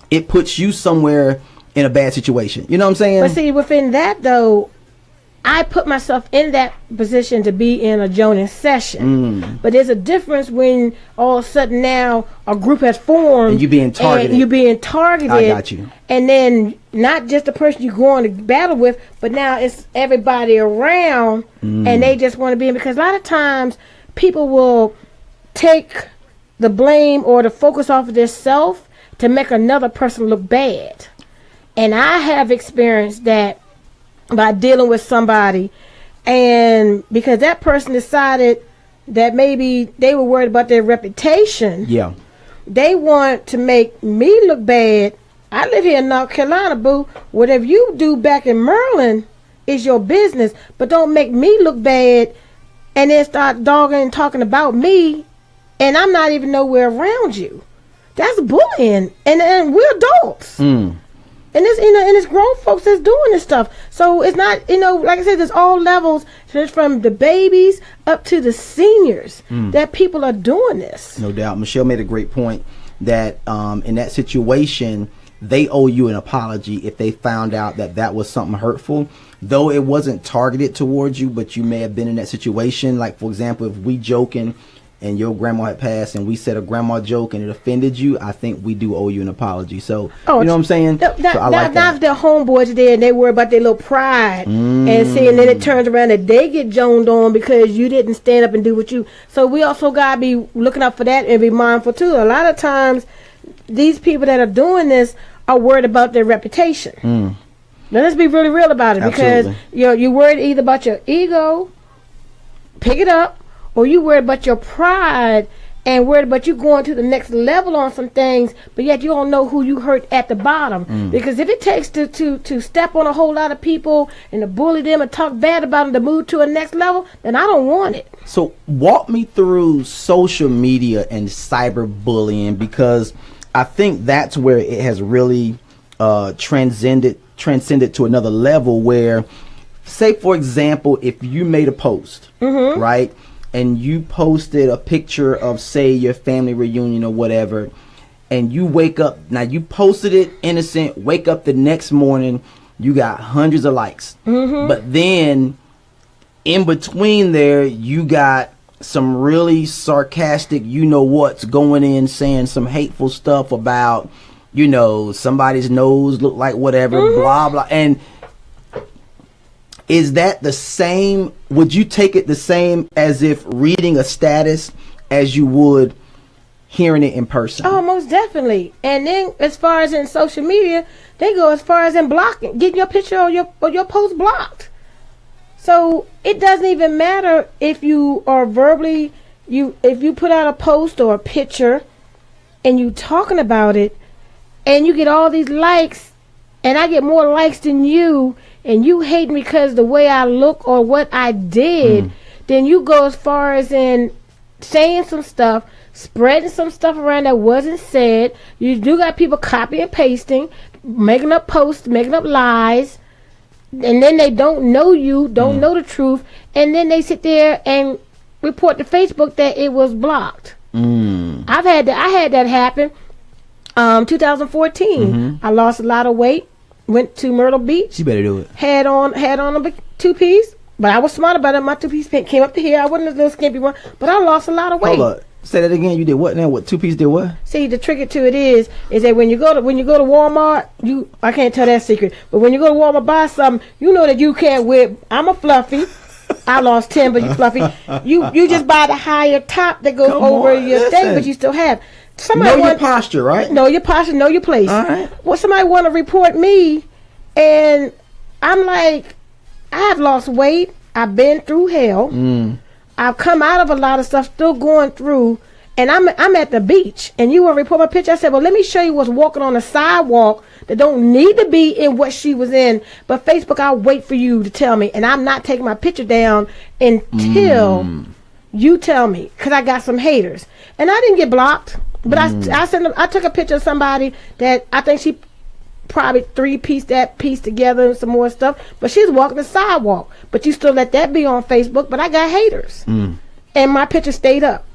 it puts you somewhere in a bad situation. You know what I'm saying? But see, within that though, I put myself in that position to be in a joning session. But there's a difference when all of a sudden now a group has formed. And you're being targeted. I got you. And then not just the person you're going to battle with, but now it's everybody around, and they just want to be in. Because a lot of times people will take the blame or the focus off of their self to make another person look bad. And I have experienced that by dealing with somebody, and because that person decided that maybe they were worried about their reputation, they want to make me look bad. I live here in North Carolina, boo. Whatever you do back in Maryland is your business, but don't make me look bad and then start dogging and talking about me, and I'm not even nowhere around you. That's bullying, and we're adults. And it's and it's grown folks that's doing this stuff. So it's not like I said, there's all levels. There's from the babies up to the seniors that people are doing this. No doubt. Michelle made a great point that in that situation they owe you an apology if they found out that was something hurtful, though it wasn't targeted towards you, but you may have been in that situation. Like for example, if we joking and your grandma had passed and we said a grandma joke and it offended you, I think we do owe you an apology. So, you know what I'm saying? Now if their homeboys there and they worry about their little pride and then it turns around and they get joned on because you didn't stand up and do what you... So we also got to be looking out for that and be mindful too. A lot of times these people that are doing this are worried about their reputation. Now let's be really real about it. Absolutely. Because you're worried either about your ego, pick it up, or you worried about your pride and worried about you going to the next level on some things, but yet you don't know who you hurt at the bottom. Because if it takes to step on a whole lot of people and to bully them and talk bad about them to move to a next level, then I don't want it. So walk me through social media and cyberbullying, because I think that's where it has really transcended to another level where, say for example, if you made a post, right? And you posted a picture of, say, your family reunion or whatever, and you wake up, now you posted it innocent, wake up the next morning, you got hundreds of likes. But then in between there, you got some really sarcastic, what's going in, saying some hateful stuff about, somebody's nose look like whatever, blah, blah. And is that the same? Would you take it the same as if reading a status as you would hearing it in person? Oh, most definitely. And then as far as in social media, they go as far as in blocking, getting your picture or your post blocked. So it doesn't even matter if you are verbally, if you put out a post or a picture and you talking about it and you get all these likes, and I get more likes than you, and you hate me because the way I look or what I did, then you go as far as in saying some stuff, spreading some stuff around that wasn't said. You do got people copy and pasting, making up posts, making up lies. and then they don't know you, don't know the truth, and then they sit there and report to Facebook that it was blocked. I had that happen. 2014, I lost a lot of weight. Went to Myrtle Beach. You better do it. Had on a two-piece, but I was smart about it. My two-piece came up to here. I wasn't a little skimpy one, but I lost a lot of weight. Hold up. Say that again. You did what now? What two-piece did what? See, the trick to it is that when you go to Walmart, I can't tell that secret, but when you go to Walmart buy something, you know that you can't wear. I'm a fluffy. I lost 10, but you fluffy. You just buy the higher top that goes over your thing, but you still have. Somebody your posture, right? Know your posture, know your place. All right. Well, somebody want to report me, and I'm like, I have lost weight. I've been through hell. I've come out of a lot of stuff, still going through, and I'm at the beach, and you want to report my picture? I said, well, let me show you what's walking on the sidewalk that don't need to be in what she was in, but Facebook, I'll wait for you to tell me, and I'm not taking my picture down until you tell me, because I got some haters. And I didn't get blocked. But I took a picture of somebody that I think she probably three-pieced that piece together and some more stuff. But she's walking the sidewalk. But you still let that be on Facebook. But I got haters, and my picture stayed up.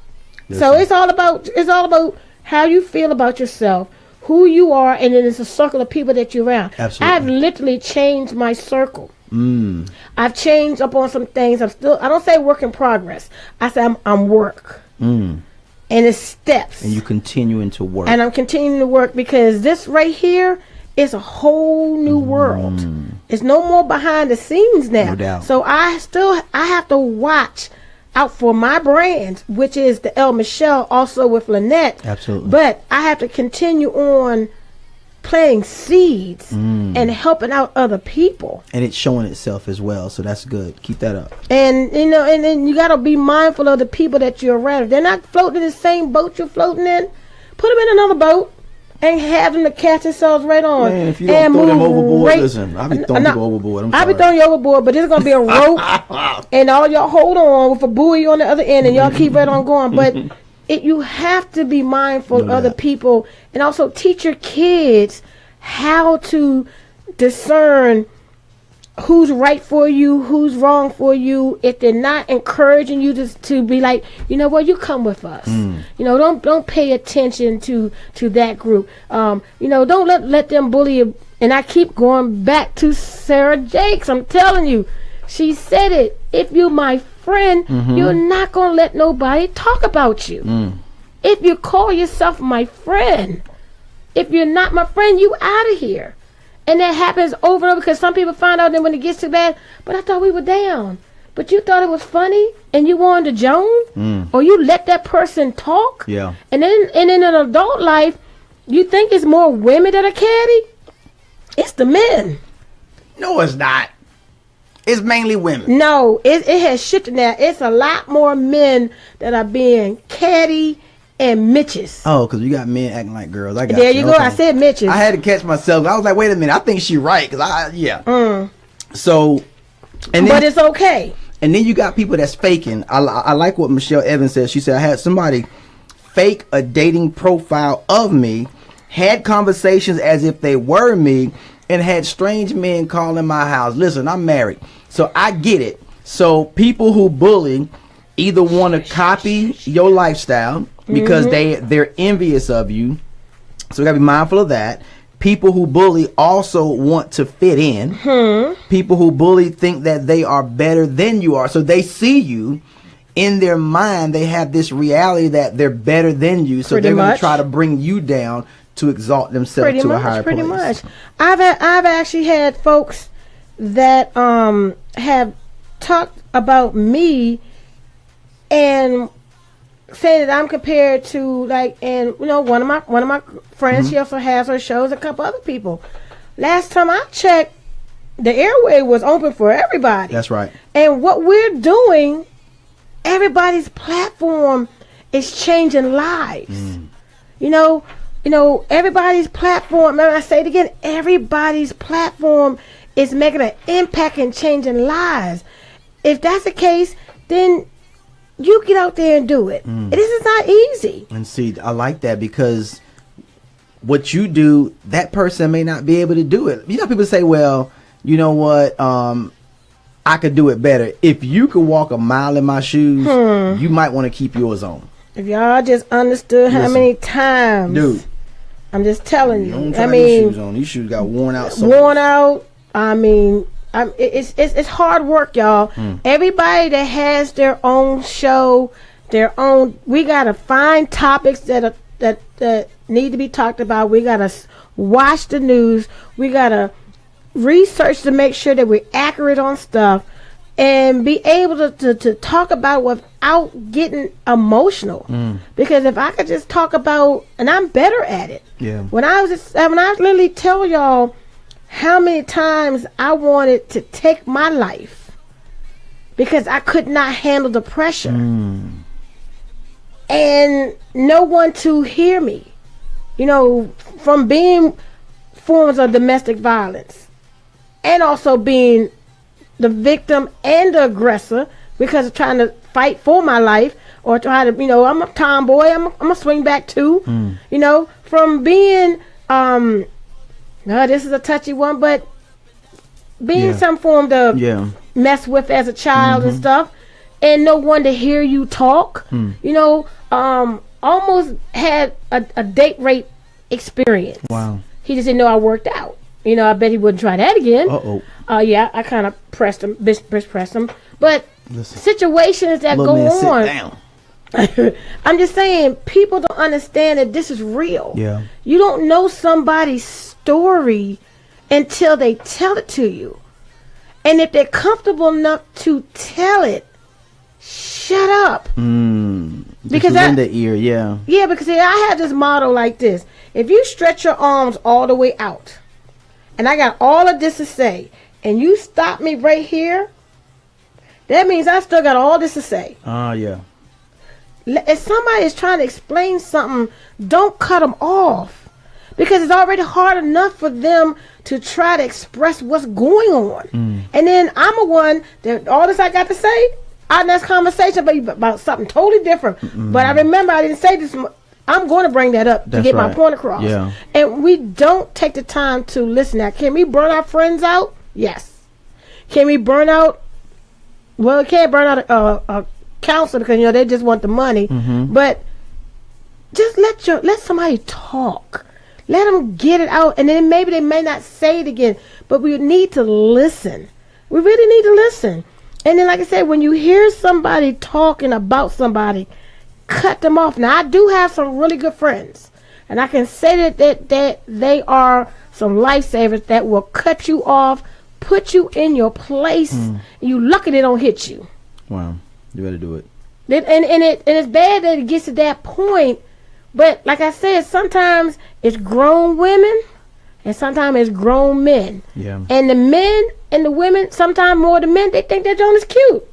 So it's all about how you feel about yourself, who you are, and then it's a circle of people that you're around. Absolutely. I've literally changed my circle. I've changed up on some things. I don't say work in progress. I say I'm work. And it's steps. And you continuing to work. And I'm continuing to work because this right here is a whole new world. It's no more behind the scenes now. No doubt. So I have to watch out for my brand, which is the El Michelle, also with Lynette. Absolutely. But I have to continue on planting seeds and helping out other people. And it's showing itself as well, so that's good. Keep that up. And and then you got to be mindful of the people that you're around. If they're not floating in the same boat you're floating in, put them in another boat and have them to catch themselves right on. Man, if you don't throw them overboard, listen, I'll be throwing people overboard. I'll be throwing you overboard, but there's going to be a rope and all y'all hold on with a buoy on the other end and y'all keep right on going. But you have to be mindful of the people, and also teach your kids how to discern who's right for you, who's wrong for you. If they're not encouraging you to be like, you know what, you come with us. You know, don't pay attention to that group. You know, don't let them bully you. And I keep going back to Sarah Jakes. I'm telling you, she said it. If you're my friend, you're not going to let nobody talk about you. If you call yourself my friend, if you're not my friend, you out of here. And that happens over and over because some people find out that when it gets too bad, but I thought we were down. But you thought it was funny and you wanted to joan, or you let that person talk. Yeah. And then in an adult life, you think it's more women that are catty? It's the men. No, it's not. It's mainly women. No, it has shifted now. It's a lot more men that are being catty and Mitches. Oh, because you got men acting like girls. I got there you go. Okay. I said Mitches. I had to catch myself. I was like, wait a minute. I think she's right. So, and then, but it's okay. And then you got people that's faking. I like what Michelle Evans said. She said, I had somebody fake a dating profile of me, had conversations as if they were me, and had strange men calling my house. Listen, I'm married, so I get it. So people who bully either want to copy your lifestyle because they're envious of you. So we got to be mindful of that. People who bully also want to fit in. People who bully think that they are better than you are. So they see you. In their mind, they have this reality that they're better than you. So they're going to try to bring you down to exalt themselves to a higher place. Pretty much. I've actually had folks that have talked about me and saying that I'm compared to, like, and you know, one of my friends, she also has her shows, a couple other people. Last time I checked, the airway was open for everybody. That's right. And what we're doing, everybody's platform is changing lives. You know, everybody's platform, and I say it again, everybody's platform is making an impact and changing lives. If that's the case, then you get out there and do it. This is not easy. And see, I like that because what you do, that person may not be able to do it. You know, people say, well, you know what, I could do it better. If you could walk a mile in my shoes, you might want to keep yours on. If y'all just understood how many times, dude, I'm just telling you. Don't try these shoes on. These shoes got worn out. Worn out. I mean, it's hard work, y'all. Everybody that has their own show, we gotta find topics that need to be talked about. We gotta watch the news. We gotta research to make sure that we're accurate on stuff, and be able to talk about without getting emotional. Because if I could just talk about, and I'm better at it. Yeah. When I literally tell y'all how many times I wanted to take my life because I could not handle the pressure and no one to hear me, from being forms of domestic violence and also being the victim and the aggressor because of trying to fight for my life or try to, I'm a tomboy, I'm a swing back too, from being, this is a touchy one, but being some form of mess with as a child and stuff, and no one to hear you talk, almost had a date rape experience. Wow. He just didn't know I worked out. I bet he wouldn't try that again. Yeah, I kind of pressed him. But situations that go on. Sit down. I'm just saying, people don't understand that this is real. Yeah. You don't know somebody's story until they tell it to you. And if they're comfortable enough to tell it, shut up. Because in the ear, yeah. Yeah, because I have this motto like this. If you stretch your arms all the way out, and I got all of this to say, and you stop me right here, that means I still got all this to say. Yeah. If somebody is trying to explain something, don't cut them off. Because it's already hard enough for them to try to express what's going on. And then I'm a one that all this I got to say, our next conversation about something totally different. But I remember I didn't say this. I'm going to bring that up to get my point across. Yeah. And we don't take the time to listen. Now, can we burn our friends out? Yes. Can we burn out? Well, we can't burn out a counselor because they just want the money. But just let somebody talk. Let them get it out, and then maybe they may not say it again. But we need to listen. We really need to listen. And then, like I said, when you hear somebody talking about somebody, cut them off. Now, I do have some really good friends, and I can say that they are some lifesavers that will cut you off, put you in your place, and you lucky they don't hit you. Wow, you better do it. And it's bad that it gets to that point, but like I said, sometimes it's grown women, and sometimes it's grown men. Yeah. And the men and the women, sometimes more the men, they think that Joan is cute.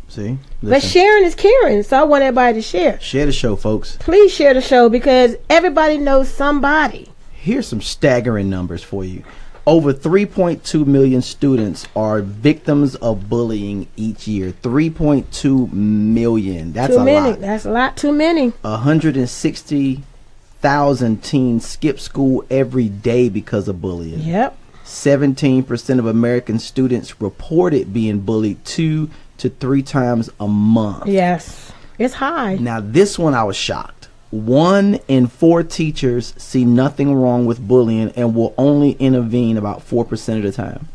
See? Listen. But sharing is caring, so I want everybody to share. Share the show, folks. Please share the show because everybody knows somebody. Here's some staggering numbers for you. Over 3.2 million students are victims of bullying each year. 3.2 million. That's too a many. lot. That's a lot too many. 160,000 teens skip school every day because of bullying. Yep. 17% of American students reported being bullied 2 to 3 times a month. Yes. It's high. Now, this one I was shocked. 1 in 4 teachers see nothing wrong with bullying and will only intervene about 4% of the time.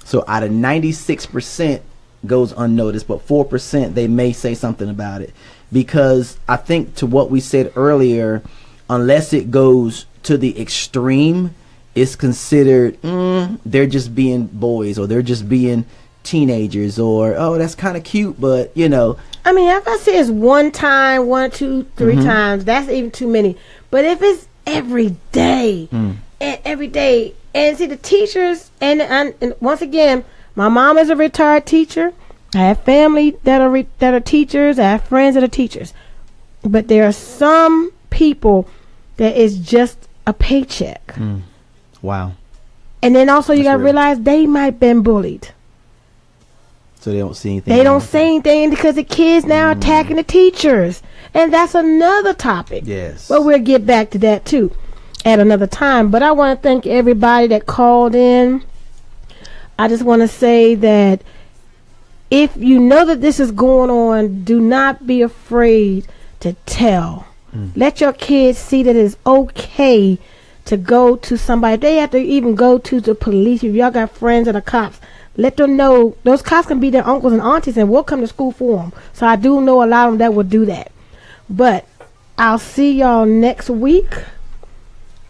So out of 96% goes unnoticed, but 4% they may say something about it. Because I think to what we said earlier, unless it goes to the extreme, it's considered they're just being boys or they're just being teenagers or that's kind of cute, but I mean, if I say it's 1 time, 1, 2, 3 times, that's even too many. But if it's every day, and every day, and see the teachers, and once again, my mom is a retired teacher. I have family that are teachers. I have friends that are teachers. But there are some people that is just a paycheck. Wow. And then also you got to realize they might have been bullied. So they don't see anything. They don't say anything because the kids now are attacking the teachers. And that's another topic. Yes. But we'll get back to that too at another time. But I want to thank everybody that called in. I just want to say that if you know that this is going on, do not be afraid to tell. Let your kids see that it's okay to go to somebody. If they have to even go to the police, if y'all got friends that are cops, let them know. Those cops can be their uncles and aunties, and we'll come to school for them. So I do know a lot of them that will do that. But I'll see y'all next week.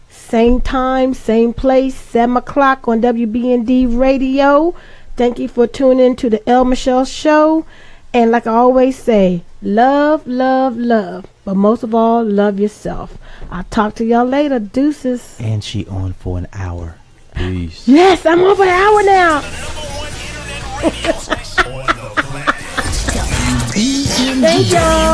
Same time, same place, 7 o'clock on WBND Radio. Thank you for tuning in to the El Michelle Show. And like I always say, love, love, love. But most of all, love yourself. I'll talk to y'all later. Deuces. And she on for an hour. Peace. Yes, I'm on for an hour now. Thank y'all.